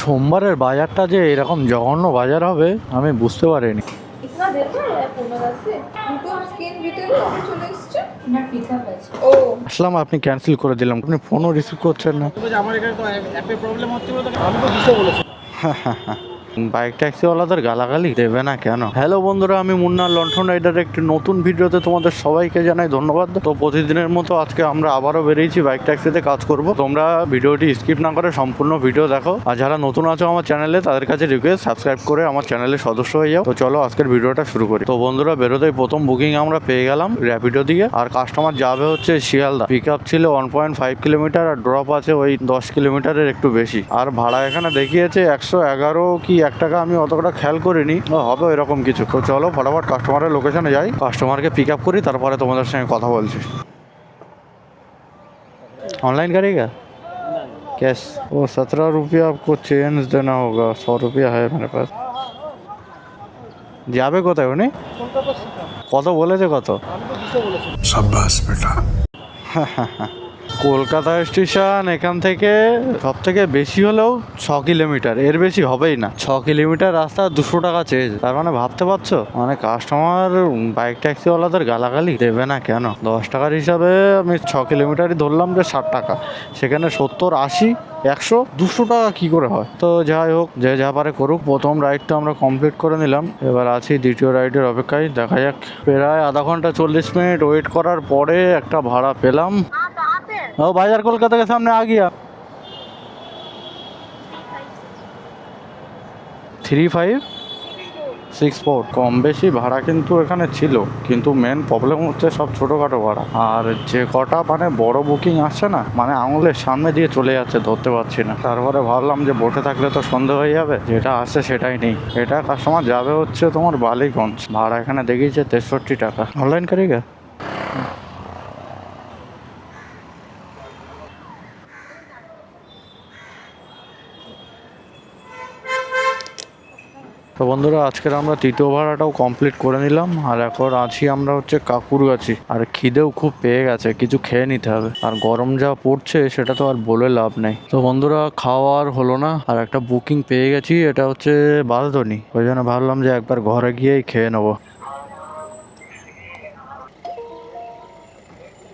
সোমবারের বাজারটা যে এরকম জঘন্য বাজার হবে আমি বুঝতে পারিনি। इतना देर में आया 15 से দুটো স্কিন রিটেল কবে চলে এসেছে না পিকআপ আছে ও আসলাম, আপনি ক্যান্সেল করে দিলাম, আপনি ফোনও রিসিভ করছেন না। আমার এখানে তো অ্যাপে প্রবলেম হচ্ছে বলে আমি তো দিতে বলেছি। বাইক ট্যাক্সিওয়ালাদের গালাগালি দেবে না কেন? হ্যালো বন্ধুরা, আমি মুন্না লন্ঠন রাইডার একটি নতুন ভিডিওতে তোমাদের সবাইকে জানাই ধন্যবাদ। তো প্রতিদিনের মতো আজকে আমরা আবারও বেরিয়েছি বাইক ট্যাক্সিতে কাজ করব। তোমরা ভিডিওটি স্কিপ না করে সম্পূর্ণ ভিডিও দেখো, আর যারা নতুন আছো আমার চ্যানেলে তাদের কাছে রিকোয়েস্ট সাবস্ক্রাইব করে আমার চ্যানেলের সদস্য হয়ে যাও। তো চলো আজকের ভিডিওটা শুরু করি। তো বন্ধুরা, বেরোতেই প্রথম বুকিং আমরা পেয়ে গেলাম র্যাপিডো দিয়ে, আর কাস্টমার যাবে হচ্ছে শিয়ালদা। পিক আপ ছিল 1.5 কিলোমিটার আর ড্রপ আছে ওই 10 কিলোমিটারের একটু বেশি। আর ভাড়া এখানে দেখিয়েছে 111 কি 1 টাকা, আমি অতটা খেয়াল করিনি, হবে এরকম কিছু। তো চলো ফটাফট কাস্টমারের লোকেশনে যাই, কাস্টমারকে পিক আপ করি, তারপরে তোমাদের সঙ্গে কথা বলছি। ऑनलाइन करेगा कैश? वो 17 रुपया आपको चेंज देना होगा, 100 रुपया है मेरे पास। যাবে কোথায় উনি? কত বলেছে? কত? शाबाश बेटा। কলকাতা স্টেশন এখান থেকে সব থেকে বেশি হলেও 6 কিলোমিটার, এর বেশি হবেই না। 6 কিলোমিটার রাস্তা 200 টাকা চেয়েছে, তার মানে ভাবতে পারছো মানে কাস্টমার বাইক ট্যাক্সিওয়ালাদের গালাগালি দেবে না কেন? 10 টাকার হিসাবে আমি 6 কিলোমিটারই ধরলাম যে 60 টাকা, সেখানে 70, 80, 100, 200 টাকা কি করে হয়? তো যাই হোক, যে যা পারে করুক। প্রথম রাইডটা আমরা কমপ্লিট করে নিলাম, এবার আছি দ্বিতীয় রাইডের অপেক্ষায়। দেখা যাক। প্রায় আধা ঘন্টা 40 মিনিট ওয়েট করার পরে একটা ভাড়া পেলাম। ও बाजार कोलकाता के सामने आ गया। 3564 কম বেশি ভাড়া কিন্তু এখানে ছিল, কিন্তু মেন প্রবলেম হচ্ছে সব ছোটোখাটো ভাড়া। আর যে কটা মানে বড় বুকিং আসছে না, মানে আঙুলের সামনে দিয়ে চলে যাচ্ছে, ধরতে পারছি না। তারপরে ভাবলাম যে বসে থাকলে তো সন্ধে হয়ে যাবে, যেটা আসছে সেটাই নেই। এটা কাস্টমার যাবে হচ্ছে তোমার বালিগঞ্জ, ভাড়া এখানে দেখিয়েছে 63 টাকা। অনলাইন করেগা? তো বন্ধুরা, আজকের আমরা তৃতীয় ভাড়াটাও কমপ্লিট করে নিলাম, আর এখন আছি আমরা হচ্ছে কাকুরগাছি। আর খিদেও খুব পেয়ে গেছে, কিছু খেয়ে নিতে হবে। আর গরম যা পড়ছে সেটা তো আর বলে লাভ নেই। তো বন্ধুরা, খাওয়া আর হলো না, আর একটা বুকিং পেয়ে গেছি, এটা হচ্ছে বালদনি। ওই জন্য ভাবলাম যে একবার ঘরে গিয়েই খেয়ে নেবো।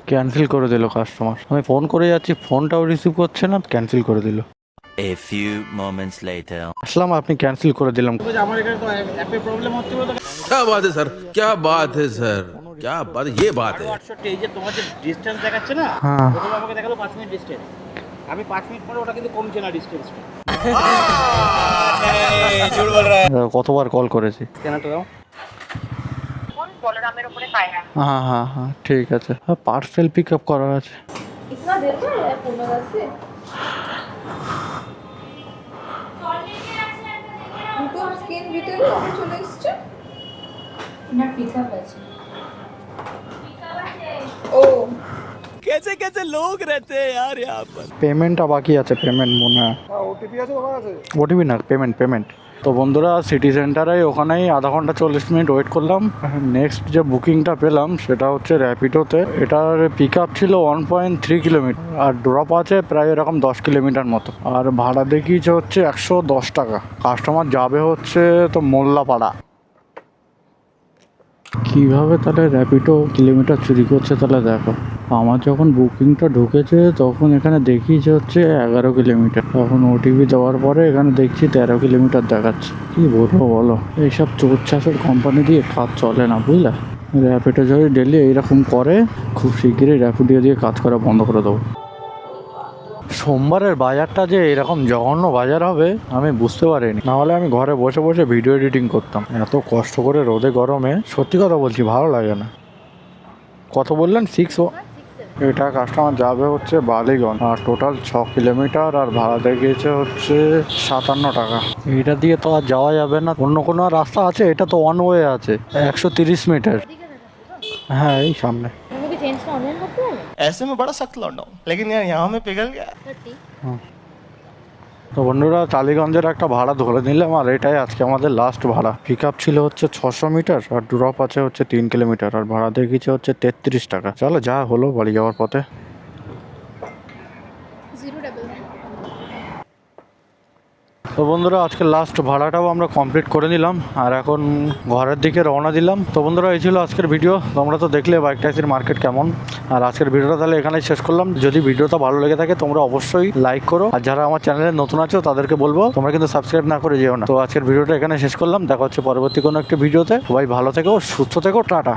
ক্যান্সেল করে দিল কাস্টমার, আমি ফোন করে যাচ্ছি, ফোনটাও রিসিভ করছে না, ক্যান্সেল করে দিল। A few moments later. আসলাম, আপনি ক্যান্সেল করে দিলাম। আমার এখানে তো অ্যাপে প্রবলেম হচ্ছে বলে क्या बात है सर, क्या बात है सर, क्या बात, ये बात है। 68 এই যে তোমার যে ডিসটেন্স দেখাচ্ছে না, হ্যাঁ। প্রথমে আমাকে দেখালো 5 মিনিট ডিসটেন্স, আমি 5 মিনিট পরে ওটা কিন্তু কমছে না ডিসটেন্সটা। কতবার কল করেছি। স্ক্যানারটা দাও। বলরামের উপরে পায়রা হ্যাঁ হ্যাঁ হ্যাঁ, ঠিক আছে। পার্সেল পিক আপ করার আছে। इतना देर में आया 15 से দুটো স্কিন রিটেল কবে চলে এসেছে না পিকআপ আছে ও कैसे कैसे लोग रहते हैं यार यहाँ पर। পেমেন্টটা বাকি আছে, পেমেন্ট মনে হয়। ওটিপি আছে তোমার কাছে? ওটিপি না, পেমেন্ট। তো বন্ধুরা, সিটি সেন্টারে ওখানেই আধা ঘন্টা 40 মিনিট ওয়েট করলাম। নেক্সট যে বুকিংটা পেলাম সেটা হচ্ছে র্যাপিডোতে। এটার পিক আপ ছিল 1.3 কিলোমিটার, আর ড্রপ আছে প্রায় এরকম 10 কিলোমিটার মতো। আর ভাড়া দেখিয়েছে হচ্ছে 110 টাকা। কাস্টমার যাবে হচ্ছে তো মোল্লাপাড়া। কীভাবে তাহলে র্যাপিডো কিলোমিটার চুরি করছে তাহলে দেখো। আমার যখন বুকিংটা ঢুকেছে তখন এখানে দেখিয়েছে হচ্ছে 11 কিলোমিটার, তখন ওটিপি দেওয়ার পরে এখানে দেখছি 13 কিলোমিটার দেখাচ্ছে। কি বলবো বলো, এইসব চোর চাষের কোম্পানি দিয়ে কাজ চলে না, বুঝলে। র্যাপিডো যদি ডেলি এইরকম করে, খুব শিগগিরই র্যাপিডো দিয়ে কাজ করা বন্ধ করে দেবো। সোমবারের বাজারটা যে এরকম জঘন্য বাজার হবে আমি বুঝতে পারিনি, নাহলে আমি ঘরে বসে বসে ভিডিও এডিটিং করতাম। এত কষ্ট করে রোদে গরমে, সত্যি কথা বলছি, ভালো লাগে না। কত বললেন? 6? এটা কাস্টমার যাবে হচ্ছে বালিগঞ্জ, আর টোটাল 6 কিলোমিটার, আর ভাড়া দেখিয়েছে হচ্ছে 57 টাকা। এটা দিয়ে তো আর যাওয়া যাবে না, অন্য কোনো রাস্তা আছে? এটা তো ওয়ান ওয়ে আছে, 130 মিটার। হ্যাঁ, এই সামনে। আমাকে চেঞ্জটা অনলাইন করতে হবে ऐसे में बड़ा सख्त लौंडा हूं, लेकिन यार यहाँ में पिघल गया। 30 তো বন্ধুরা, টালিগঞ্জের একটা ভাড়া ধরে নিলাম, আর এটাই আজকে আমাদের লাস্ট ভাড়া। পিক আপ ছিল হচ্ছে 600 মিটার, আর ড্রপ আছে হচ্ছে 3 কিলোমিটার, আর ভাড়া দেখিয়েছে হচ্ছে 33 টাকা। চলো যা হলো, বাড়ি যাওয়ার পথে। 099 তো বন্ধুরা আজকে লাস্ট ভাড়াটাও আমরা কমপ্লিট করে নিলাম আর এখন ঘরের দিকে রওনা দিলাম। তো বন্ধুরা এই ছিল আজকের ভিডিও। তোমরা তো দেখলে বাইক ট্যাক্সির মার্কেট কেমন। আর আজকের ভিডিওটা তাহলে এখানেই শেষ করলাম। যদি ভিডিওটা ভালো লেগে থাকে তোমরা অবশ্যই লাইক করো, আর যারা আমার চ্যানেলে নতুন আছো তাদেরকে বলবো তোমরা কিন্তু সাবস্ক্রাইব না করে যেও না। তো আজকের ভিডিওটা এখানে শেষ করলাম, দেখা হচ্ছে পরবর্তী কোনো একটা ভিডিওতে। সবাই ভালো থেকো, সুস্থ থেকো, টাটা।